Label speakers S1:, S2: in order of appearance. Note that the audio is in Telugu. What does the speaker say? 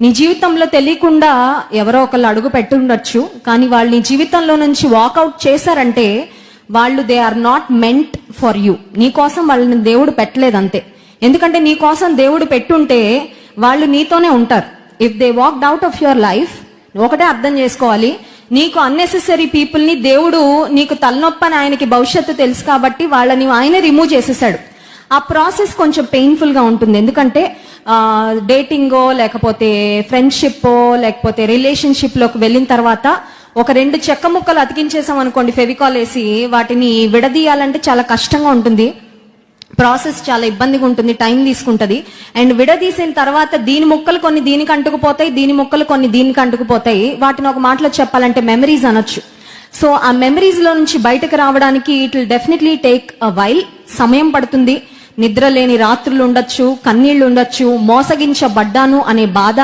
S1: నీ జీవితంలో తెలియకుండా ఎవరో ఒకళ్ళు అడుగు పెట్టుండొచ్చు, కానీ వాళ్ళు నీ జీవితంలో నుంచి వాకౌట్ చేశారంటే వాళ్ళు they are not meant for you. నీ కోసం వాళ్ళని దేవుడు పెట్టలేదు అంతే. ఎందుకంటే నీ కోసం దేవుడు పెట్టుంటే వాళ్ళు నీతోనే ఉంటారు. If they walked out of your life, ఒకటే అర్థం చేసుకోవాలి, నీకు అన్నెసెసరీ పీపుల్ ని దేవుడు నీకు తలనొప్పని ఆయనకి భవిష్యత్తు తెలుసు కాబట్టి వాళ్ళని ఆయనే రిమూవ్ చేసేసాడు. ఆ ప్రాసెస్ కొంచెం పెయిన్ఫుల్ గా ఉంటుంది. ఎందుకంటే డేటింగో లేకపోతే ఫ్రెండ్షిప్ లేకపోతే రిలేషన్షిప్ లోకి వెళ్ళిన తర్వాత ఒక 2 చెక్క ముక్కలు అతికించేసాం అనుకోండి, ఫెవికాల్ వేసి, వాటిని విడదీయాలంటే చాలా కష్టంగా ఉంటుంది. ప్రాసెస్ చాలా ఇబ్బందిగా ఉంటుంది, టైం తీసుకుంటది. అండ్ విడదీసిన తర్వాత దీని ముక్కలు కొన్ని దీనికి అంటుకుపోతాయి, దీని ముక్కలు కొన్ని దీనికి అంటుకుపోతాయి. వాటిని ఒక మాటలో చెప్పాలంటే మెమరీస్ అనొచ్చు. సో ఆ మెమరీస్ లో నుంచి బయటకు రావడానికి it will definitely take a while, సమయం పడుతుంది. నిద్ర లేని రాత్రులు ఉండొచ్చు, కన్నీళ్లు ఉండొచ్చు, మోసగించబడ్డాను అనే బాధ